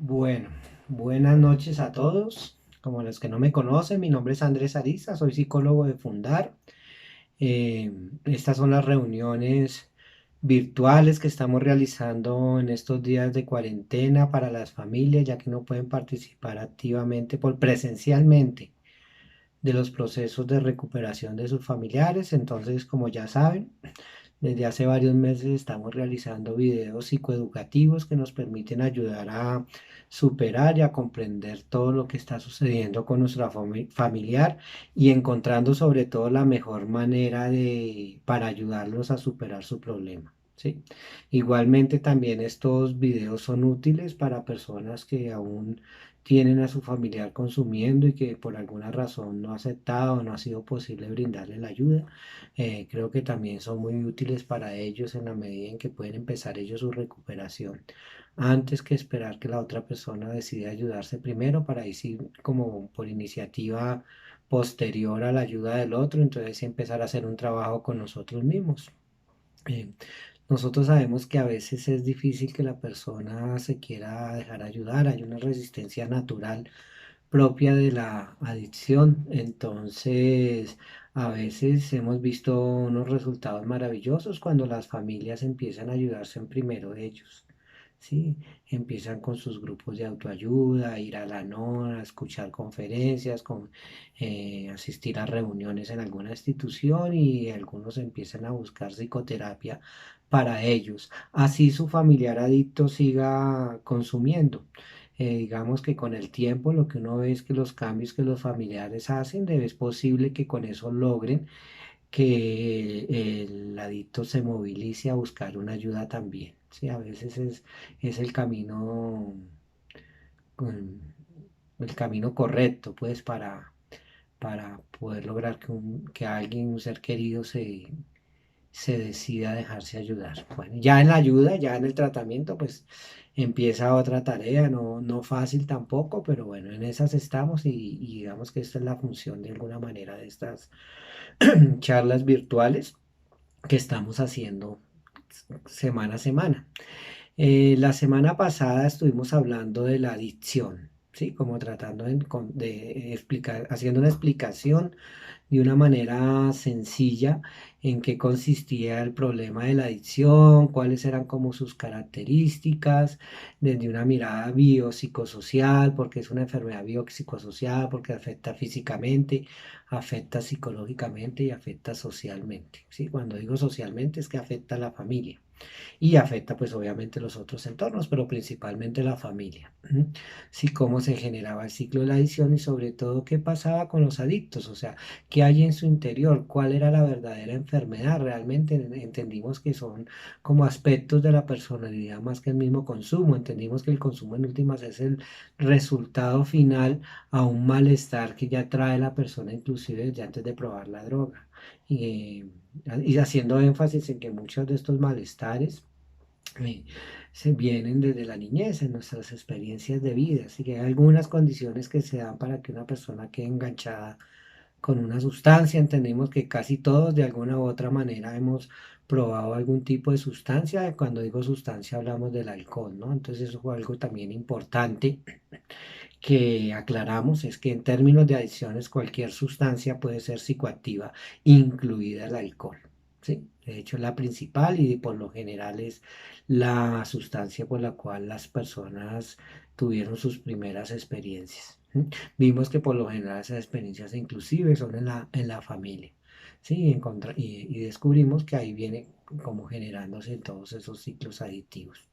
Bueno, buenas noches a todos. Como los que no me conocen, mi nombre es Andrés Ariza, soy psicólogo de Fundar. Eh, Estas son las reuniones virtuales que estamos realizando en estos días de cuarentena para las familias, ya que no pueden participar activamente por presencialmente de los procesos de recuperación de sus familiares. Entonces, como ya saben, desde hace varios meses estamos realizando videos psicoeducativos que nos permiten ayudar a superar y a comprender todo lo que está sucediendo con nuestra familiar y encontrando sobre todo la mejor manera para ayudarlos a superar su problema. ¿Sí? Igualmente también estos videos son útiles para personas que aún tienen a su familiar consumiendo y que por alguna razón no ha aceptado o no ha sido posible brindarle la ayuda. Creo que también son muy útiles para ellos en la medida en que pueden empezar ellos su recuperación antes que esperar que la otra persona decida ayudarse primero para ahí sí como por iniciativa posterior a la ayuda del otro, entonces sí empezar a hacer un trabajo con nosotros mismos. Eh, Nosotros sabemos que a veces es difícil que la persona se quiera dejar ayudar, hay una resistencia natural propia de la adicción. Entonces, a veces hemos visto unos resultados maravillosos cuando las familias empiezan a ayudarse en primero ellos. ¿Sí? Empiezan con sus grupos de autoayuda, a ir a la nona, a escuchar conferencias, asistir a reuniones en alguna institución y algunos empiezan a buscar psicoterapia para ellos. Así su familiar adicto siga consumiendo. Digamos que con el tiempo lo que uno ve es que los cambios que los familiares hacen, es posible que con eso logren que el adicto se movilice a buscar una ayuda también. Sí, a veces es el camino correcto, pues, para poder lograr que alguien, un ser querido, se decida a dejarse ayudar. Bueno, ya en la ayuda, ya en el tratamiento, pues empieza otra tarea, no fácil tampoco, pero bueno, en esas estamos y digamos que esta es la función de alguna manera de estas charlas virtuales que estamos haciendo semana a semana. La semana pasada estuvimos hablando de la adicción, ¿sí? Como tratando de explicar, haciendo una explicación de una manera sencilla en qué consistía el problema de la adicción, cuáles eran como sus características, desde una mirada biopsicosocial, porque es una enfermedad biopsicosocial, porque afecta físicamente, afecta psicológicamente y afecta socialmente. ¿Sí? Cuando digo socialmente es que afecta a la familia y afecta pues obviamente los otros entornos, pero principalmente la familia. Sí, cómo se generaba el ciclo de la adicción y sobre todo qué pasaba con los adictos, o sea, qué hay en su interior, cuál era la verdadera enfermedad. Realmente entendimos que son como aspectos de la personalidad más que el mismo consumo. Entendimos que el consumo en últimas es el resultado final a un malestar que ya trae la persona inclusive desde antes de probar la droga. Y, y haciendo énfasis en que muchos de estos malestares eh, se vienen desde la niñez, en nuestras experiencias de vida. Así que hay algunas condiciones que se dan para que una persona quede enganchada con una sustancia. Entendemos que casi todos de alguna u otra manera hemos probado algún tipo de sustancia. Cuando digo sustancia hablamos del alcohol, ¿no? Entonces eso fue algo también importante que aclaramos, es que en términos de adicciones cualquier sustancia puede ser psicoactiva, incluida el alcohol. ¿Sí? De hecho, es la principal y por lo general es la sustancia por la cual las personas tuvieron sus primeras experiencias. ¿Sí? Vimos que por lo general esas experiencias inclusive son en la familia. ¿Sí? Y descubrimos que ahí viene como generándose todos esos ciclos adictivos.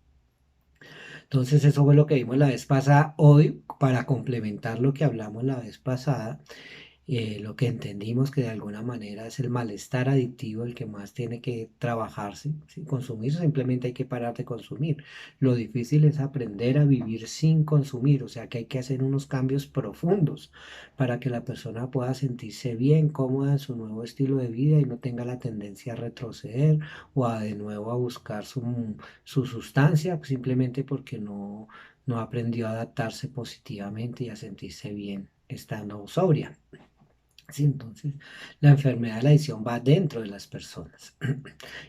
Entonces eso fue lo que vimos la vez pasada. Hoy, para complementar lo que hablamos la vez pasada, lo que entendimos que de alguna manera es el malestar adictivo el que más tiene que trabajarse. ¿Sí? Consumir simplemente hay que parar de consumir. Lo difícil es aprender a vivir sin consumir, o sea que hay que hacer unos cambios profundos para que la persona pueda sentirse bien, cómoda en su nuevo estilo de vida y no tenga la tendencia a retroceder o a de nuevo a buscar su sustancia simplemente porque no aprendió a adaptarse positivamente y a sentirse bien estando sobria. Sí, entonces, la enfermedad de la adicción va dentro de las personas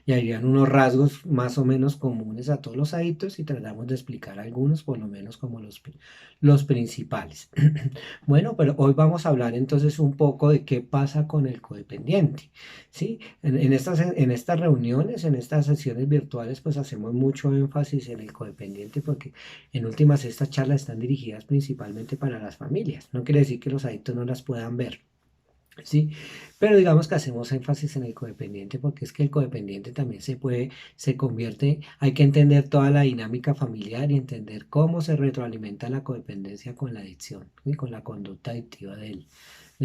y habían unos rasgos más o menos comunes a todos los adictos y tratamos de explicar algunos, por lo menos como los principales. Bueno, pero hoy vamos a hablar entonces un poco de qué pasa con el codependiente. ¿Sí? En estas reuniones, en estas sesiones virtuales, pues hacemos mucho énfasis en el codependiente porque en últimas estas charlas están dirigidas principalmente para las familias. No quiere decir que los adictos no las puedan ver. Sí, pero digamos que hacemos énfasis en el codependiente porque es que el codependiente también se convierte, hay que entender toda la dinámica familiar y entender cómo se retroalimenta la codependencia con la adicción y con la conducta adictiva de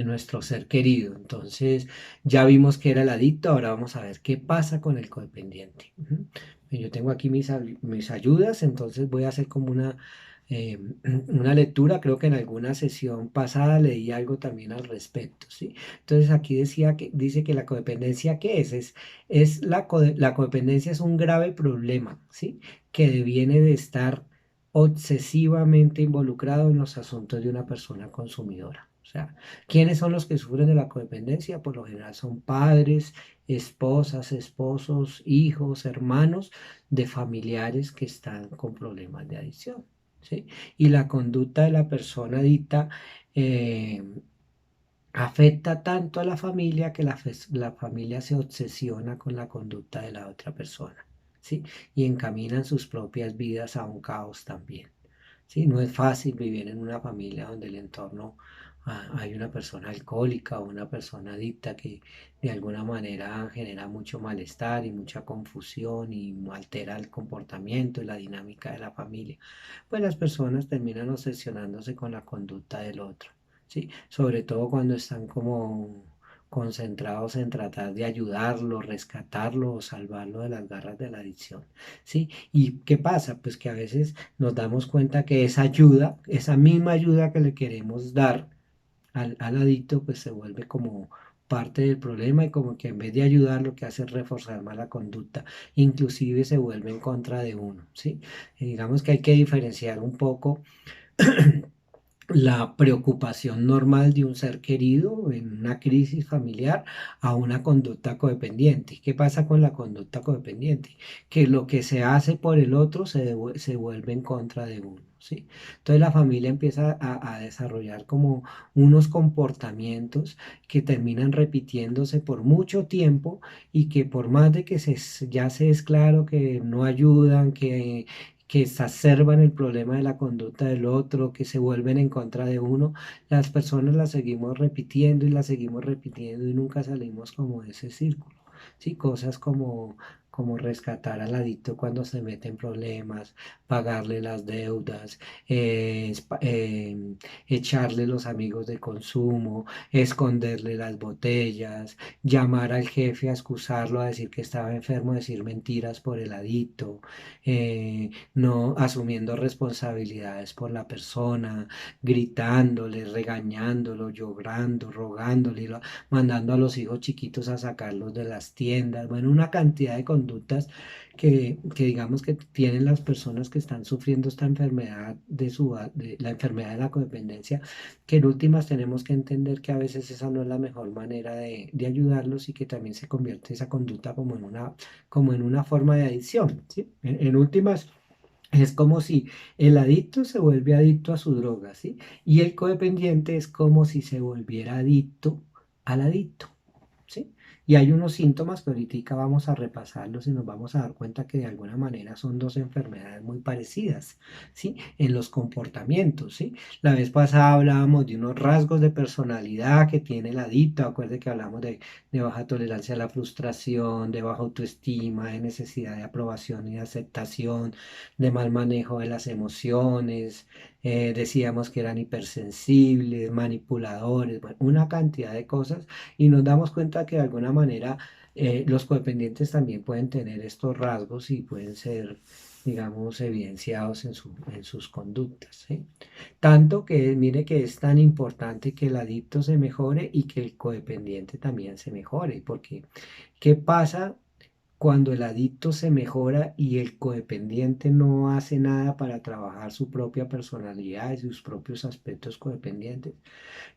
nuestro ser querido. Entonces, ya vimos que era el adicto, ahora vamos a ver qué pasa con el codependiente. Ujú. Yo tengo aquí mis ayudas, entonces voy a hacer como eh, una lectura, creo que en alguna sesión pasada leí algo también al respecto, ¿sí? Entonces aquí dice que la codependencia, ¿qué es? La codependencia es un grave problema, ¿sí? Que deviene de estar obsesivamente involucrado en los asuntos de una persona consumidora. O sea, ¿quiénes son los que sufren de la codependencia? Por lo general son padres, esposas, esposos, hijos, hermanos de familiares que están con problemas de adicción, ¿sí? Y la conducta de la persona adicta eh, afecta tanto a la familia que la familia se obsesiona con la conducta de la otra persona, ¿sí? Y encaminan sus propias vidas a un caos también, ¿sí? No es fácil vivir en una familia donde el entorno hay una persona alcohólica o una persona adicta que de alguna manera genera mucho malestar y mucha confusión y altera el comportamiento y la dinámica de la familia. Pues las personas terminan obsesionándose con la conducta del otro. ¿Sí? Sobre todo cuando están como concentrados en tratar de ayudarlo, rescatarlo o salvarlo de las garras de la adicción, ¿sí? ¿Y qué pasa? Pues que a veces nos damos cuenta que esa ayuda, esa misma ayuda que le queremos dar al adicto, pues se vuelve como parte del problema y como que en vez de ayudar lo que hace es reforzar más la conducta, inclusive se vuelve en contra de uno, ¿sí? Y digamos que hay que diferenciar un poco la preocupación normal de un ser querido en una crisis familiar a una conducta codependiente. ¿Qué pasa con la conducta codependiente? Que lo que se hace por el otro se vuelve en contra de uno, ¿sí? Entonces la familia empieza a desarrollar como unos comportamientos que terminan repitiéndose por mucho tiempo y que por más de que ya se es claro que no ayudan, que exacerban el problema de la conducta del otro, que se vuelven en contra de uno, las personas las seguimos repitiendo y las seguimos repitiendo y nunca salimos como de ese círculo. Sí, cosas como rescatar al adicto cuando se mete en problemas, pagarle las deudas, echarle los amigos de consumo, esconderle las botellas, llamar al jefe a excusarlo, a decir que estaba enfermo, decir mentiras por el adicto, no asumiendo responsabilidades por la persona, gritándole, regañándolo, llorando, rogándole, mandando a los hijos chiquitos a sacarlos de las tiendas, bueno, una cantidad de conductas que digamos que tienen las personas que están sufriendo esta enfermedad de la enfermedad de la codependencia, que en últimas tenemos que entender que a veces esa no es la mejor manera de ayudarlos y que también se convierte esa conducta como en una forma de adicción, ¿sí? En últimas, es como si el adicto se vuelve adicto a su droga, ¿sí? Y el codependiente es como si se volviera adicto al adicto, ¿sí? Y hay unos síntomas que ahorita vamos a repasarlos y nos vamos a dar cuenta que de alguna manera son dos enfermedades muy parecidas, ¿sí? En los comportamientos, ¿sí? La vez pasada hablábamos de unos rasgos de personalidad que tiene el adicto. Acuerde que hablamos de baja tolerancia a la frustración, de baja autoestima, de necesidad de aprobación y de aceptación, de mal manejo de las emociones. Decíamos que eran hipersensibles, manipuladores, bueno, una cantidad de cosas y nos damos cuenta que de alguna manera los codependientes también pueden tener estos rasgos y pueden ser, digamos, evidenciados en sus conductas, ¿sí? Tanto que mire que es tan importante que el adicto se mejore y que el codependiente también se mejore, porque ¿qué pasa? cuando el adicto se mejora y el codependiente no hace nada para trabajar su propia personalidad y sus propios aspectos codependientes,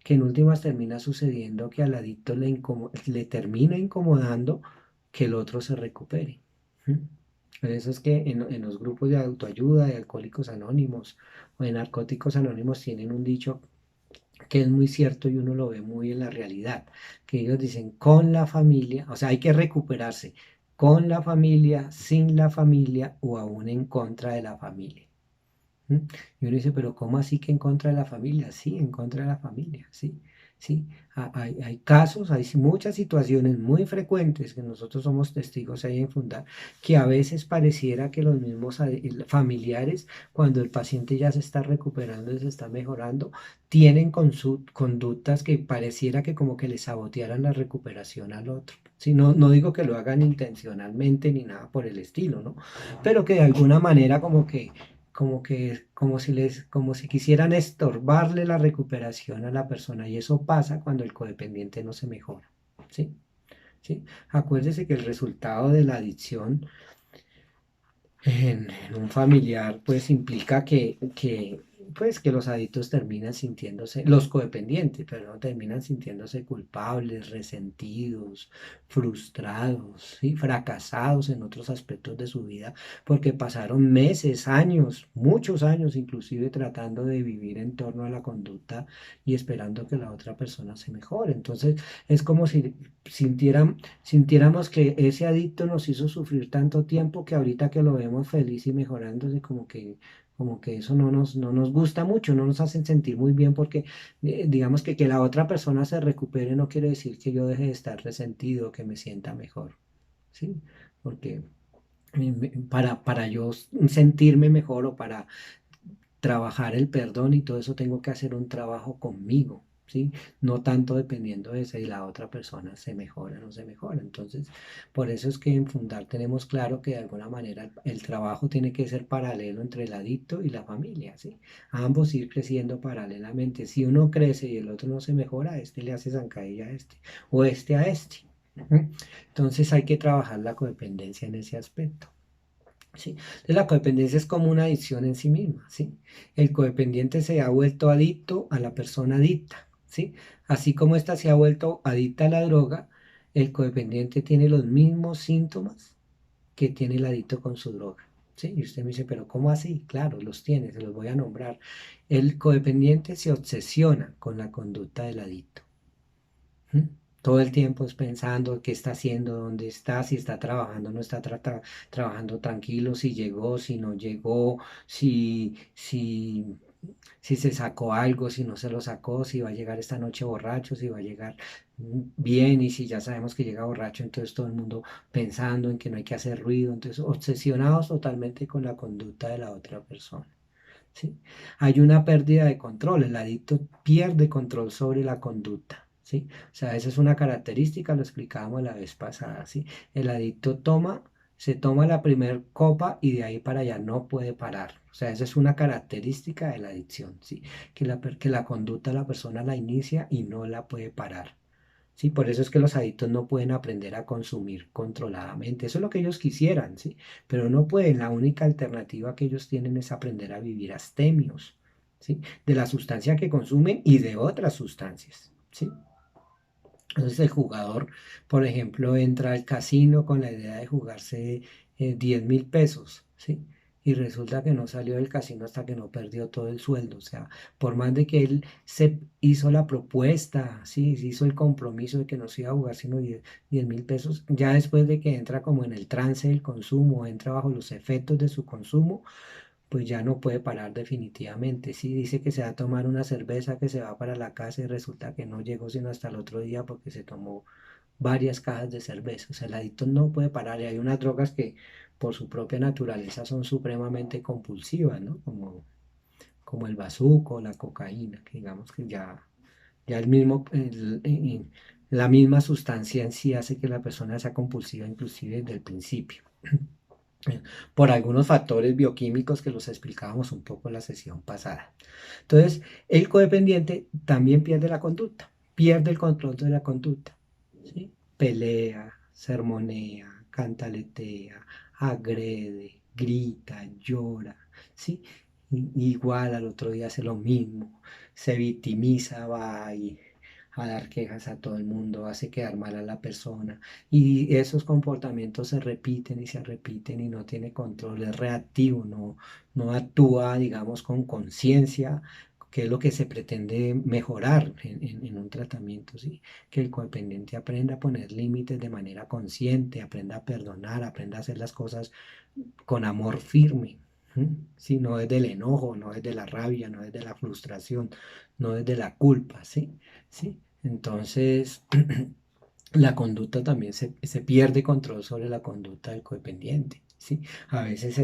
que en últimas termina sucediendo que al adicto le termina incomodando que el otro se recupere. ¿Mm? Por eso es que en los grupos de autoayuda, de alcohólicos anónimos o de narcóticos anónimos tienen un dicho que es muy cierto y uno lo ve muy en la realidad, que ellos dicen con la familia, o sea, hay que recuperarse con la familia, sin la familia o aún en contra de la familia. ¿Mm? Y uno dice, pero ¿cómo así que en contra de la familia? Sí, en contra de la familia, sí, sí. Hay casos, hay muchas situaciones muy frecuentes que nosotros somos testigos ahí en Fundar, que a veces pareciera que los mismos familiares, cuando el paciente ya se está recuperando y se está mejorando, tienen conductas que pareciera que como que le sabotearan la recuperación al otro. Sí, no, no digo que lo hagan intencionalmente ni nada por el estilo, ¿no? Pero que de alguna manera como si quisieran estorbarle la recuperación a la persona y eso pasa cuando el codependiente no se mejora, ¿sí? ¿Sí? Acuérdese que el resultado de la adicción en un familiar pues implica pues, que los adictos terminan sintiéndose, los codependientes, perdón, terminan sintiéndose culpables, resentidos, frustrados, ¿sí? Fracasados en otros aspectos de su vida porque pasaron meses, años, muchos años inclusive tratando de vivir en torno a la conducta y esperando que la otra persona se mejore. Entonces es como si sintiéramos que ese adicto nos hizo sufrir tanto tiempo que ahorita que lo vemos feliz y mejorándose, como que eso no nos gusta mucho, no nos hacen sentir muy bien porque digamos que la otra persona se recupere no quiere decir que yo deje de estar resentido, que me sienta mejor, ¿sí? Porque para yo sentirme mejor o para trabajar el perdón y todo eso tengo que hacer un trabajo conmigo, ¿sí? No tanto dependiendo de si la otra persona se mejora o no se mejora. Entonces, por eso es que en Fundar tenemos claro que de alguna manera el trabajo tiene que ser paralelo entre el adicto y la familia, ¿sí? Ambos ir creciendo paralelamente. Si uno crece y el otro no se mejora, este le hace zancadilla a este o este a este. ¿Mm? Entonces hay que trabajar la codependencia en ese aspecto. ¿Sí? Entonces, la codependencia es como una adicción en sí misma, ¿sí? El codependiente se ha vuelto adicto a la persona adicta, ¿sí? Así como ésta se ha vuelto adicta a la droga, el codependiente tiene los mismos síntomas que tiene el adicto con su droga, ¿sí? Y usted me dice, pero ¿cómo así? Claro, los tiene, se los voy a nombrar. El codependiente se obsesiona con la conducta del adicto. ¿Mm? Todo el tiempo es pensando qué está haciendo, dónde está, si está trabajando, no está trabajando tranquilo, si llegó, si no llegó, si se sacó algo, si no se lo sacó, si va a llegar esta noche borracho, si va a llegar bien y si ya sabemos que llega borracho, entonces todo el mundo pensando en que no hay que hacer ruido, entonces obsesionados totalmente con la conducta de la otra persona. ¿Sí? Hay una pérdida de control, el adicto pierde control sobre la conducta, ¿sí? O sea, esa es una característica, lo explicábamos la vez pasada, ¿sí? El adicto se toma la primer copa y de ahí para allá no puede parar. O sea, esa es una característica de la adicción, ¿sí? Que la conducta la persona la inicia y no la puede parar. Sí, por eso es que los adictos no pueden aprender a consumir controladamente. Eso es lo que ellos quisieran, ¿sí? Pero no pueden. La única alternativa que ellos tienen es aprender a vivir abstemios, ¿sí? De la sustancia que consumen y de otras sustancias, ¿sí? Entonces el jugador, por ejemplo, entra al casino con la idea de jugarse 10.000 pesos, ¿sí? Y resulta que no salió del casino hasta que no perdió todo el sueldo. O sea, por más de que él se hizo la propuesta, ¿sí? Se hizo el compromiso de que no se iba a jugar sino 10.000 pesos, ya después de que entra como en el trance del consumo, entra bajo los efectos de su consumo, pues ya no puede parar definitivamente. Si dice que se va a tomar una cerveza, que se va para la casa y resulta que no llegó sino hasta el otro día porque se tomó varias cajas de cerveza. O sea, el adicto no puede parar y hay unas drogas que por su propia naturaleza son supremamente compulsivas, ¿no? Como el bazuco, la cocaína, que digamos que ya la misma sustancia en sí hace que la persona sea compulsiva inclusive desde el principio por algunos factores bioquímicos que los explicábamos un poco en la sesión pasada. Entonces, el codependiente también pierde la conducta, pierde el control de la conducta, ¿sí? Pelea, sermonea, cantaletea, agrede, grita, llora, ¿sí? Igual al otro día hace lo mismo, se victimiza, va a dar quejas a todo el mundo, hace quedar mal a la persona y esos comportamientos se repiten y se repiten y no tiene control, es reactivo, no actúa, digamos, con conciencia, que es lo que se pretende mejorar en un tratamiento, ¿sí? Que el codependiente aprenda a poner límites de manera consciente, aprenda a perdonar, aprenda a hacer las cosas con amor firme. ¿Sí? No desde el enojo, no desde la rabia, no desde la frustración, no desde la culpa, ¿sí? ¿Sí? Entonces, la conducta también se pierde control sobre la conducta del codependiente, ¿sí? A veces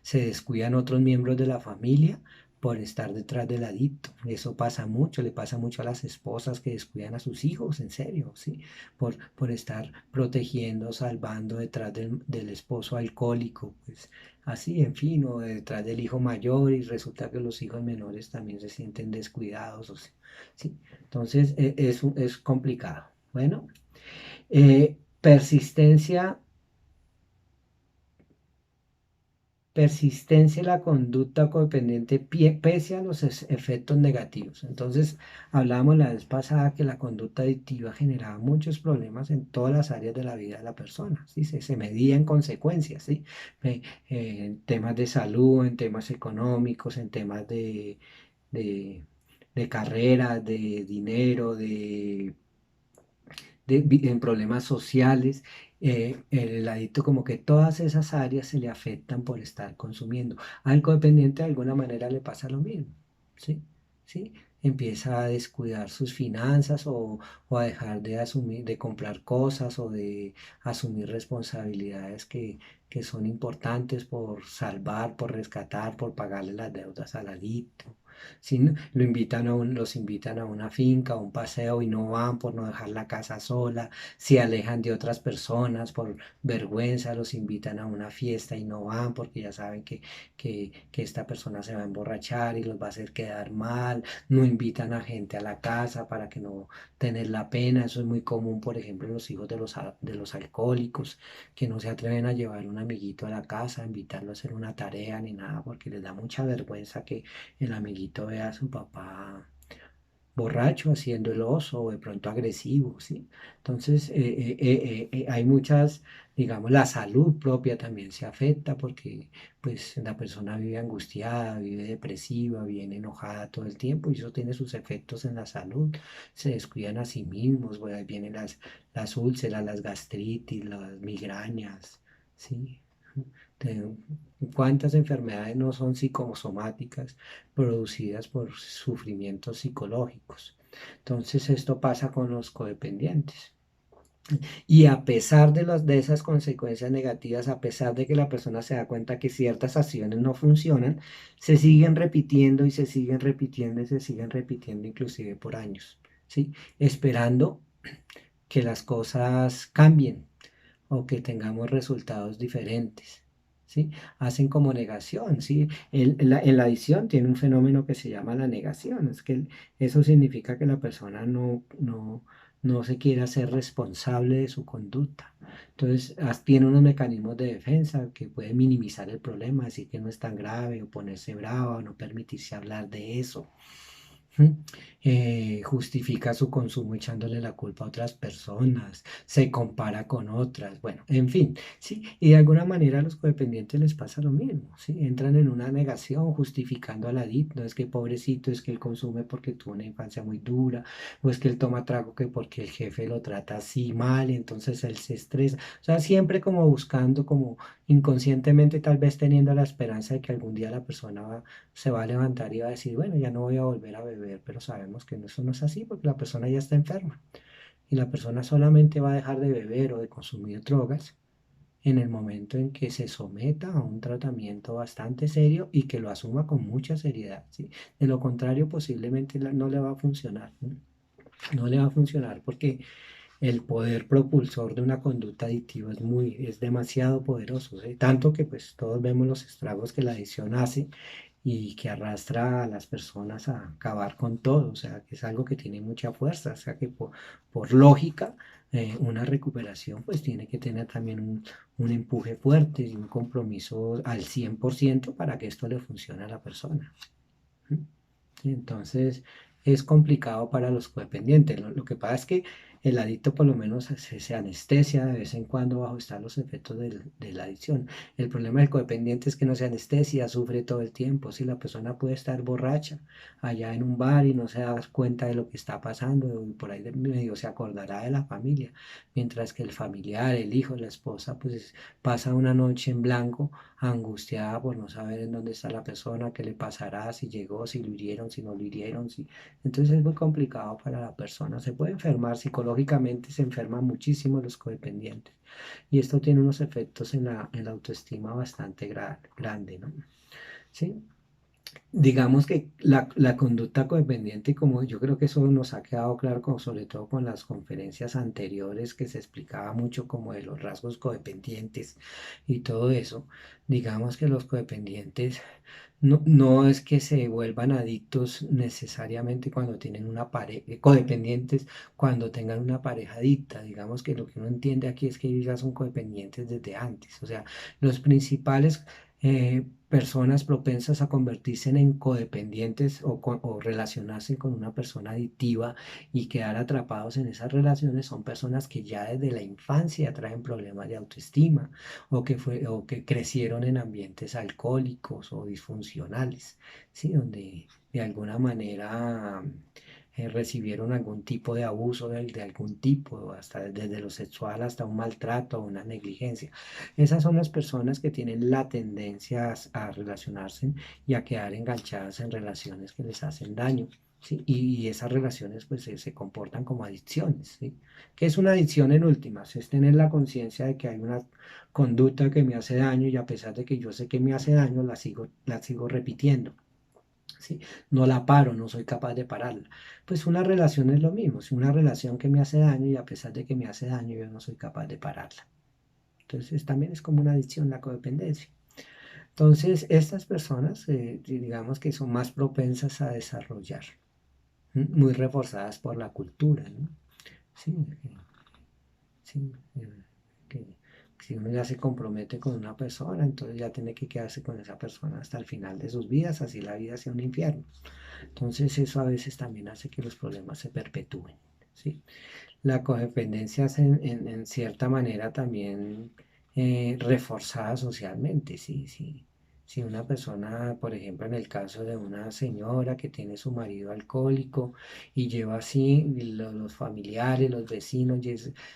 se descuidan otros miembros de la familia por estar detrás del adicto. Eso pasa mucho, le pasa mucho a las esposas que descuidan a sus hijos, en serio, ¿sí? Por estar protegiendo, salvando detrás del esposo alcohólico, pues así, en fin, o detrás del hijo mayor y resulta que los hijos menores también se sienten descuidados, o sea, ¿sí? Entonces, es complicado. Bueno. Persistencia, persistencia en la conducta codependiente pese a los efectos negativos. Entonces, hablábamos la vez pasada que la conducta adictiva generaba muchos problemas en todas las áreas de la vida de la persona, ¿sí? Se medía en consecuencias, ¿sí? En temas de salud, en temas económicos, en temas de, de carrera, de dinero, en problemas sociales, el adicto como que todas esas áreas se le afectan por estar consumiendo. Al codependiente de alguna manera le pasa lo mismo, ¿sí? ¿Sí? Empieza a descuidar sus finanzas o a dejar de asumir, de comprar cosas o de asumir responsabilidades que son importantes por salvar, por rescatar, por pagarle las deudas al adicto. Si lo invitan los invitan a una finca, a un paseo y no van por no dejar la casa sola, se alejan de otras personas por vergüenza, los invitan a una fiesta y no van porque ya saben que esta persona se va a emborrachar y los va a hacer quedar mal, no invitan a gente a la casa para que no tener la pena, eso es muy común, por ejemplo, en los hijos de los alcohólicos, que no se atreven a llevar un amiguito a la casa, a invitarlo a hacer una tarea ni nada, porque les da mucha vergüenza que el amiguito ve a su papá borracho haciendo el oso o de pronto agresivo, ¿sí? Entonces, hay muchas, digamos, la salud propia también se afecta porque pues la persona vive angustiada, vive depresiva, vive enojada todo el tiempo y eso tiene sus efectos en la salud, se descuidan a sí mismos, bueno, ahí vienen las úlceras, las gastritis, las migrañas, ¿sí? De- ¿Cuántas enfermedades no son psicosomáticas producidas por sufrimientos psicológicos? Entonces esto pasa con los codependientes. Y a pesar de esas consecuencias negativas, a pesar de que la persona se da cuenta que ciertas acciones no funcionan, se siguen repitiendo y se siguen repitiendo y se siguen repitiendo inclusive por años, ¿sí? Esperando que las cosas cambien o que tengamos resultados diferentes. ¿Sí? Hacen como negación, ¿sí? En la adicción tiene un fenómeno que se llama la negación, es que eso significa que la persona no se quiere hacer responsable de su conducta. Entonces, tiene unos mecanismos de defensa que pueden minimizar el problema, decir que no es tan grave o ponerse brava o no permitirse hablar de eso. Justifica su consumo echándole la culpa a otras personas, se compara con otras, bueno, en fin, sí, y de alguna manera a los codependientes les pasa lo mismo, sí, entran en una negación justificando al adicto, es que pobrecito, es que él consume porque tuvo una infancia muy dura, o es que él toma trago que porque el jefe lo trata así mal, y entonces él se estresa, o sea, siempre como buscando, como inconscientemente tal vez teniendo la esperanza de que algún día la persona se va a levantar y va a decir, bueno, ya no voy a volver a beber, pero sabemos que eso no es así porque la persona ya está enferma y la persona solamente va a dejar de beber o de consumir drogas en el momento en que se someta a un tratamiento bastante serio y que lo asuma con mucha seriedad, ¿sí? De lo contrario, posiblemente no le va a funcionar, ¿no? No le va a funcionar porque el poder propulsor de una conducta adictiva es demasiado poderoso, ¿sí? Tanto que pues todos vemos los estragos que la adicción hace y que arrastra a las personas a acabar con todo, o sea, que es algo que tiene mucha fuerza, o sea, que por lógica una recuperación, pues tiene que tener también un empuje fuerte y un compromiso al 100% para que esto le funcione a la persona. ¿Mm? ¿Sí? Entonces es complicado para los codependientes. Lo que pasa es que el adicto por lo menos se anestesia de vez en cuando bajo estar los efectos de la adicción. El problema del codependiente es que no se anestesia, sufre todo el tiempo. Si la persona puede estar borracha allá en un bar y no se da cuenta de lo que está pasando, y por ahí de medio se acordará de la familia, mientras que el familiar, el hijo, la esposa, pues pasa una noche en blanco angustiada por no saber en dónde está la persona, qué le pasará, si llegó, si lo hirieron, si no lo hirieron. Si... Entonces es muy complicado para la persona. Se puede enfermar psicológicamente, se enferman muchísimo los codependientes. Y esto tiene unos efectos en la autoestima bastante grande, ¿no? ¿Sí? Digamos que la conducta codependiente, como yo creo que eso nos ha quedado claro, sobre todo con las conferencias anteriores que se explicaba mucho como de los rasgos codependientes y todo eso, digamos que los codependientes no es que se vuelvan adictos necesariamente cuando tienen una pareja, codependientes cuando tengan una pareja adicta. Digamos que lo que uno entiende aquí es que ellos ya son codependientes desde antes. O sea, los principales personas propensas a convertirse en codependientes o relacionarse con una persona adictiva y quedar atrapados en esas relaciones son personas que ya desde la infancia traen problemas de autoestima o que crecieron en ambientes alcohólicos o disfuncionales, ¿sí? Donde de alguna manera recibieron algún tipo de abuso de algún tipo, hasta desde lo sexual hasta un maltrato o una negligencia. Esas son las personas que tienen la tendencia a relacionarse y a quedar enganchadas en relaciones que les hacen daño. ¿Sí? Y esas relaciones pues se comportan como adicciones. ¿Sí? ¿Qué es una adicción en últimas? Es tener la conciencia de que hay una conducta que me hace daño y a pesar de que yo sé que me hace daño, la sigo repitiendo. ¿Sí? No la paro, no soy capaz de pararla. Pues una relación es lo mismo, es una relación que me hace daño y a pesar de que me hace daño, yo no soy capaz de pararla. Entonces también es como una adicción la codependencia. Entonces estas personas, digamos que son más propensas a desarrollar, muy reforzadas por la cultura, ¿no? Sí, sí, que si uno ya se compromete con una persona, entonces ya tiene que quedarse con esa persona hasta el final de sus vidas, así la vida sea un infierno. Entonces eso a veces también hace que los problemas se perpetúen, ¿sí? La codependencia es en cierta manera también reforzada socialmente, ¿sí? Sí. Si una persona, por ejemplo, en el caso de una señora que tiene su marido alcohólico y lleva así, y los familiares, los vecinos,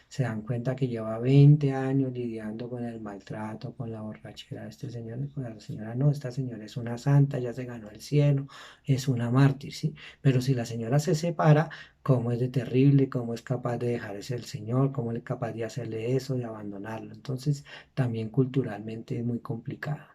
se dan cuenta que lleva 20 años lidiando con el maltrato, con la borrachera de este señor, pues la señora no, esta señora es una santa, ya se ganó el cielo, es una mártir, ¿sí? Pero si la señora se separa, cómo es de terrible, cómo es capaz de dejar ese el Señor, cómo es capaz de hacerle eso, de abandonarlo. Entonces, también culturalmente es muy complicado.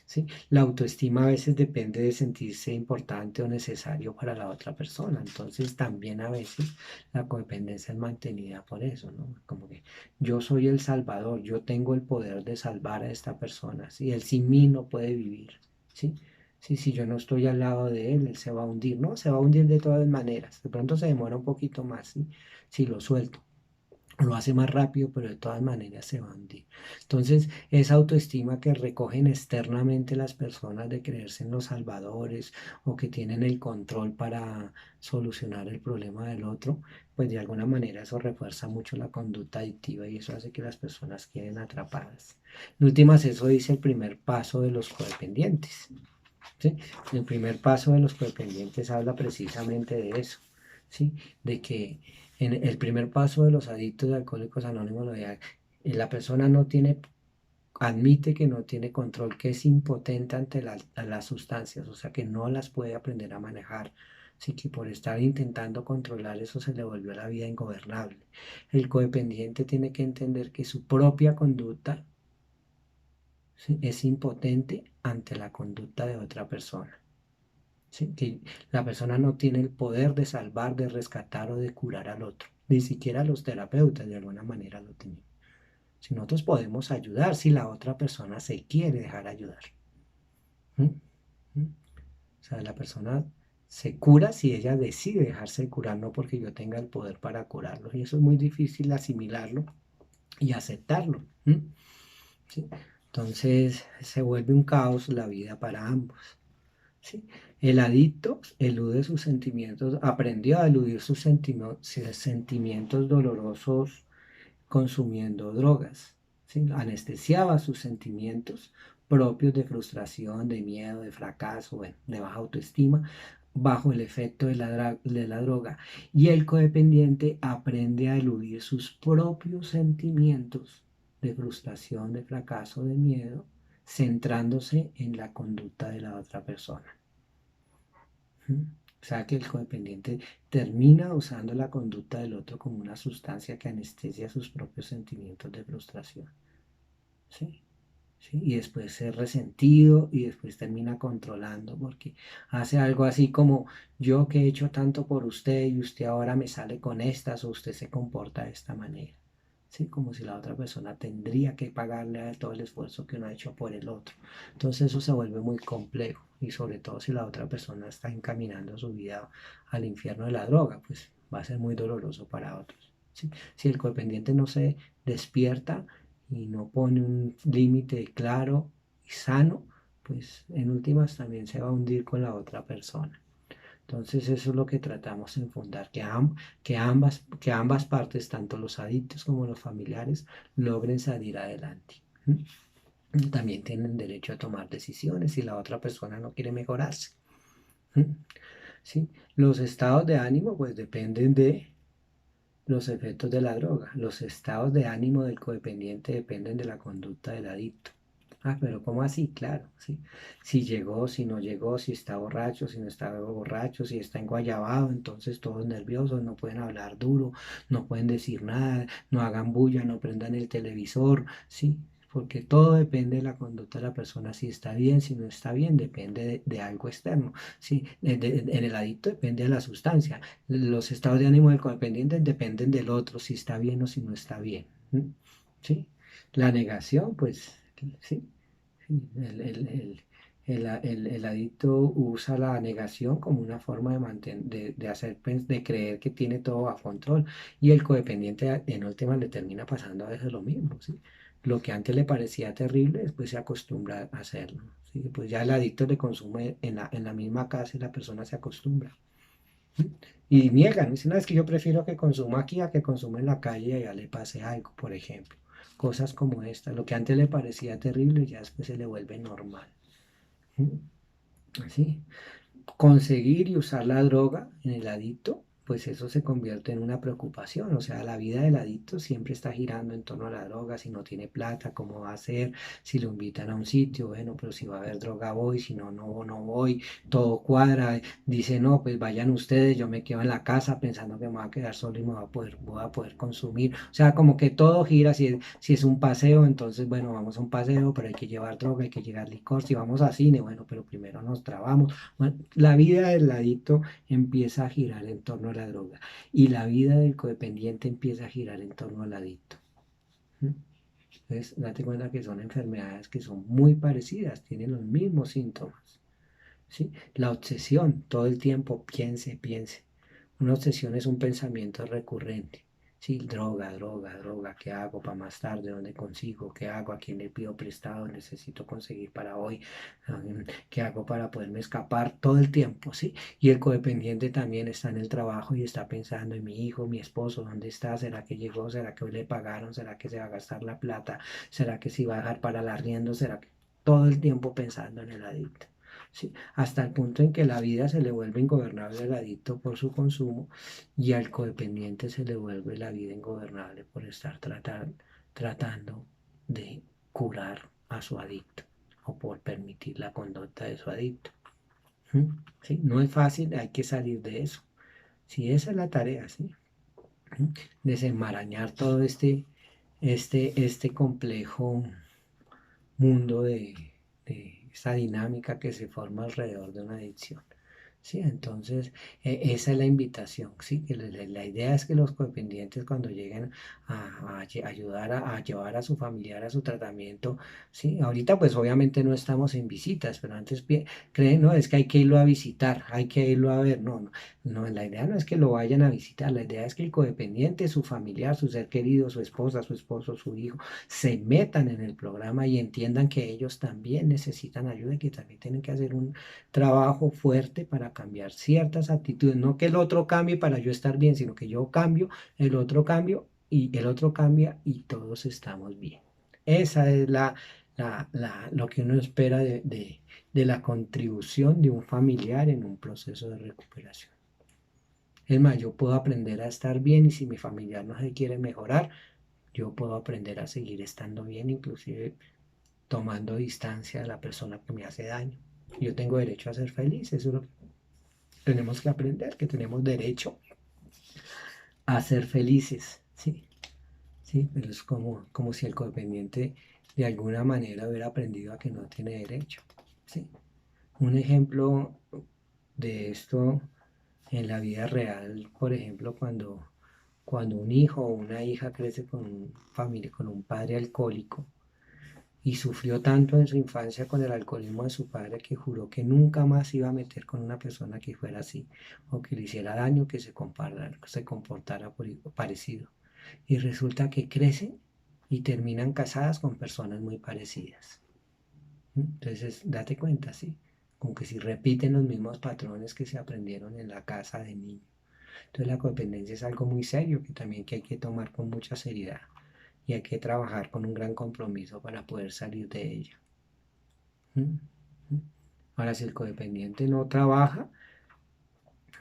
¿Sí? La autoestima a veces depende de sentirse importante o necesario para la otra persona. Entonces, también a veces la codependencia es mantenida por eso, ¿no? Como que yo soy el salvador, yo tengo el poder de salvar a esta persona, ¿sí? Él sin mí no puede vivir, ¿sí? Sí, si yo no estoy al lado de él, él se va a hundir, ¿no? Se va a hundir de todas maneras. De pronto se demora un poquito más, ¿sí? Si lo suelto. Lo hace más rápido, pero de todas maneras se va a hundir. Entonces, esa autoestima que recogen externamente las personas de creerse en los salvadores o que tienen el control para solucionar el problema del otro, pues de alguna manera eso refuerza mucho la conducta adictiva y eso hace que las personas queden atrapadas. En últimas, eso dice el primer paso de los codependientes. ¿Sí? El primer paso de los codependientes habla precisamente de eso, ¿sí? De que en el primer paso de los adictos de Alcohólicos Anónimos, la persona no tiene, admite que no tiene control, que es impotente ante las sustancias, o sea que no las puede aprender a manejar. Así que por estar intentando controlar eso se le volvió la vida ingobernable. El codependiente tiene que entender que su propia conducta, ¿sí?, es impotente ante la conducta de otra persona. ¿Sí? Que la persona no tiene el poder de salvar, de rescatar o de curar al otro. Ni siquiera los terapeutas de alguna manera lo tienen. Si nosotros podemos ayudar, si la otra persona se quiere dejar ayudar. ¿Mm? ¿Mm? O sea, la persona Se cura si ella decide dejarse de curar, no porque yo tenga el poder para curarlo. Y eso es muy difícil asimilarlo y aceptarlo. ¿Sí? Entonces se vuelve un caos la vida para ambos. ¿Sí? El adicto elude sus sentimientos, aprendió a eludir sus sentimientos dolorosos consumiendo drogas. ¿Sí? Anestesiaba sus sentimientos propios de frustración, de miedo, de fracaso, bueno, de baja autoestima, bajo el efecto de la droga. Y el codependiente aprende a eludir sus propios sentimientos de frustración, de fracaso, de miedo, centrándose en la conducta de la otra persona. ¿Mm? O sea que el codependiente termina usando la conducta del otro como una sustancia que anestesia sus propios sentimientos de frustración. ¿Sí? ¿Sí? Y después es resentido y después termina controlando porque hace algo así como yo que he hecho tanto por usted y usted ahora me sale con estas o usted se comporta de esta manera. ¿Sí? Como si la otra persona tendría que pagarle a él todo el esfuerzo que uno ha hecho por el otro. Entonces eso se vuelve muy complejo y sobre todo si la otra persona está encaminando su vida al infierno de la droga, pues va a ser muy doloroso para otros. ¿Sí? Si el codependiente no se despierta y no pone un límite claro y sano, pues en últimas también se va a hundir con la otra persona. Entonces eso es lo que tratamos en fundar, que ambas partes, tanto los adictos como los familiares, logren salir adelante. También tienen derecho a tomar decisiones si la otra persona no quiere mejorarse. ¿Sí? Los estados de ánimo pues dependen de los efectos de la droga. Los estados de ánimo del codependiente dependen de la conducta del adicto. Ah, pero ¿cómo así? Claro, ¿sí? Si llegó, si no llegó, si está borracho, si no está borracho, si está enguayabado, entonces todos nerviosos, no pueden hablar duro, no pueden decir nada, no hagan bulla, no prendan el televisor, ¿sí? Porque todo depende de la conducta de la persona, si está bien, si no está bien, depende de algo externo, ¿sí? En el adicto depende de la sustancia, los estados de ánimo del codependiente dependen del otro, si está bien o si no está bien, ¿sí? La negación, pues, sí, sí, el adicto usa la negación como una forma de hacer, de creer que tiene todo bajo control y el codependiente en última le termina pasando a veces lo mismo, ¿sí? Lo que antes le parecía terrible, después se acostumbra a hacerlo, ¿sí? Pues ya el adicto le consume en la misma casa y la persona se acostumbra. ¿Sí? Y niegan, dicen, no, es que yo prefiero que consuma aquí a que consuma en la calle y allá le pase algo, por ejemplo. Cosas como esta, lo que antes le parecía terrible ya después se le vuelve normal. ¿Sí? Así. Conseguir y usar la droga en el adicto, pues eso se convierte en una preocupación. O sea, la vida del adicto siempre está girando en torno a la droga. Si no tiene plata, ¿cómo va a ser? Si lo invitan a un sitio, bueno, pero si va a haber droga voy, si no, no voy. Todo cuadra. Dice, no, pues vayan ustedes, yo me quedo en la casa pensando que me voy a quedar solo y voy a poder consumir. O sea, como que todo gira. Si es un paseo, entonces, bueno, vamos a un paseo, pero hay que llevar droga, hay que llevar licor. Si vamos a cine, bueno, pero primero nos trabamos. Bueno, la vida del adicto empieza a girar en torno a la droga y la vida del codependiente empieza a girar en torno al adicto. ¿Mm? Entonces, date cuenta que son enfermedades que son muy parecidas, tienen los mismos síntomas. ¿Sí? La obsesión, todo el tiempo piense. Una obsesión es un pensamiento recurrente. Sí, droga, ¿qué hago para más tarde? ¿Dónde consigo? ¿Qué hago? ¿A quién le pido prestado? Necesito conseguir para hoy. ¿Qué hago para poderme escapar? Todo el tiempo, ¿sí? Y el codependiente también está en el trabajo y está pensando en mi hijo, mi esposo, ¿dónde está? ¿Será que llegó? ¿Será que hoy le pagaron? ¿Será que se va a gastar la plata? ¿Será que se va a dejar para el arriendo? ¿Será que todo el tiempo pensando en el adicto? ¿Sí? Hasta el punto en que la vida se le vuelve ingobernable al adicto por su consumo y al codependiente se le vuelve la vida ingobernable por estar tratando de curar a su adicto o por permitir la conducta de su adicto. ¿Mm? ¿Sí? No es fácil, hay que salir de eso. Sí, esa es la tarea, ¿sí? ¿Mm? Desenmarañar todo este complejo mundo de esa dinámica que se forma alrededor de una adicción. ¿sí? Entonces, esa es la invitación, ¿sí? Que la idea es que los codependientes cuando lleguen ayudar a llevar a su familiar a su tratamiento, ¿sí? Ahorita pues obviamente no estamos en visitas, pero antes creen, no, es que hay que irlo a visitar, hay que irlo a ver, no, no, no, la idea no es que lo vayan a visitar, la idea es que el codependiente, su familiar, su ser querido, su esposa, su esposo, su hijo, se metan en el programa y entiendan que ellos también necesitan ayuda y que también tienen que hacer un trabajo fuerte para cambiar ciertas actitudes. No que el otro cambie para yo estar bien, sino que yo cambio, el otro cambio y el otro cambia y todos estamos bien. Esa es lo que uno espera de la contribución de un familiar en un proceso de recuperación. Es más, yo puedo aprender a estar bien y si mi familiar no se quiere mejorar, yo puedo aprender a seguir estando bien, inclusive tomando distancia de la persona que me hace daño. Yo tengo derecho a ser feliz, eso es lo que tenemos que aprender, que tenemos derecho a ser felices, ¿sí? ¿Sí? Pero es como si el codependiente de alguna manera hubiera aprendido a que no tiene derecho, ¿sí? Un ejemplo de esto en la vida real, por ejemplo, cuando un hijo o una hija crece con familia, con un padre alcohólico, y sufrió tanto en su infancia con el alcoholismo de su padre que juró que nunca más iba a meter con una persona que fuera así o que le hiciera daño, que se comportara parecido. Y resulta que crecen y terminan casadas con personas muy parecidas. Entonces, date cuenta, ¿sí? Como que si repiten los mismos patrones que se aprendieron en la casa de niño. Entonces, la codependencia es algo muy serio que hay que tomar con mucha seriedad y hay que trabajar con un gran compromiso para poder salir de ella. Ahora, si el codependiente no trabaja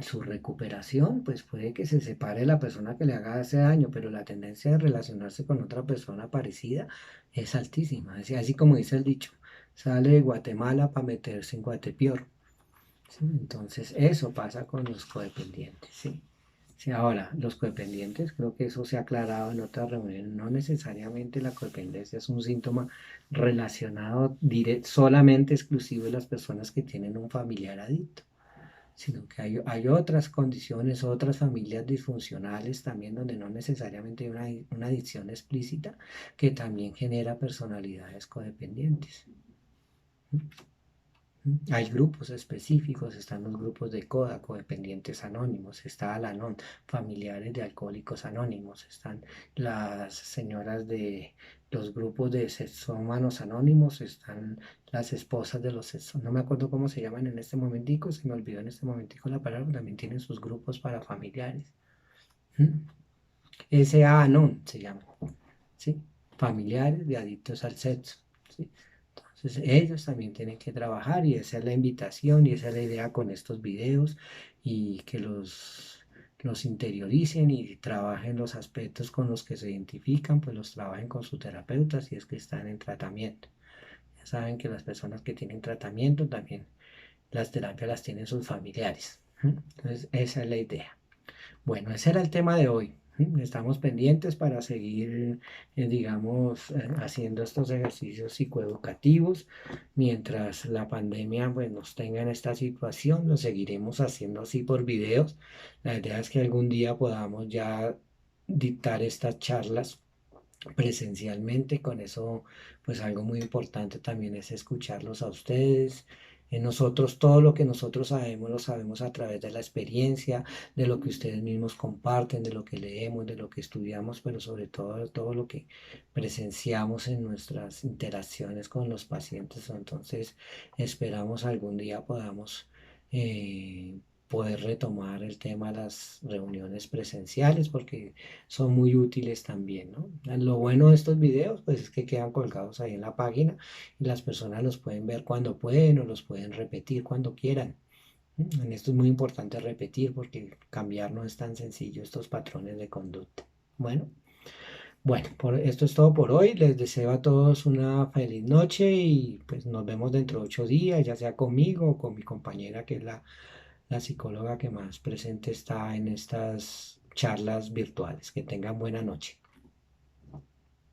su recuperación, pues puede que se separe de la persona que le haga ese daño, pero la tendencia de relacionarse con otra persona parecida es altísima. Así como dice el dicho, sale de Guatemala para meterse en Guatepeor. ¿Sí? Entonces, eso pasa con los codependientes. ¿Sí? Sí, ahora, los codependientes, creo que eso se ha aclarado en otras reuniones, no necesariamente la codependencia es un síntoma relacionado solamente exclusivo de las personas que tienen un familiar adicto, sino que hay otras condiciones, otras familias disfuncionales también donde no necesariamente hay una adicción explícita que también genera personalidades codependientes. Hay grupos específicos, están los grupos de CODA, codependientes anónimos, está Al-Anon, familiares de alcohólicos anónimos, están las señoras de los grupos de sexómanos anónimos, están las esposas de los sexómanos, no me acuerdo cómo se llaman en este momentico, se me olvidó en este momentico la palabra, también tienen sus grupos para familiares. SA-Anon se llama, ¿sí? Familiares de adictos al sexo, ¿sí? Entonces ellos también tienen que trabajar y esa es la invitación y esa es la idea con estos videos y que los interioricen y trabajen los aspectos con los que se identifican, pues los trabajen con su terapeuta si es que están en tratamiento. Ya saben que las personas que tienen tratamiento también las terapias las tienen sus familiares. Entonces esa es la idea. Bueno, ese era el tema de hoy. Estamos pendientes para seguir, digamos, haciendo estos ejercicios psicoeducativos. Mientras la pandemia pues, nos tenga en esta situación, lo seguiremos haciendo así por videos. La idea es que algún día podamos ya dictar estas charlas presencialmente. Con eso, pues algo muy importante también es escucharlos a ustedes. En nosotros, todo lo que nosotros sabemos, lo sabemos a través de la experiencia, de lo que ustedes mismos comparten, de lo que leemos, de lo que estudiamos, pero sobre todo de todo lo que presenciamos en nuestras interacciones con los pacientes. Entonces, esperamos algún día podamos poder retomar el tema de las reuniones presenciales porque son muy útiles también, ¿no? Lo bueno de estos videos, pues es que quedan colgados ahí en la página y las personas los pueden ver cuando pueden o los pueden repetir cuando quieran. En esto es muy importante repetir porque cambiar no es tan sencillo estos patrones de conducta. Bueno, esto es todo por hoy. Les deseo a todos una feliz noche y pues nos vemos dentro de 8 días, ya sea conmigo o con mi compañera que es la psicóloga que más presente está en estas charlas virtuales. Que tengan buena noche.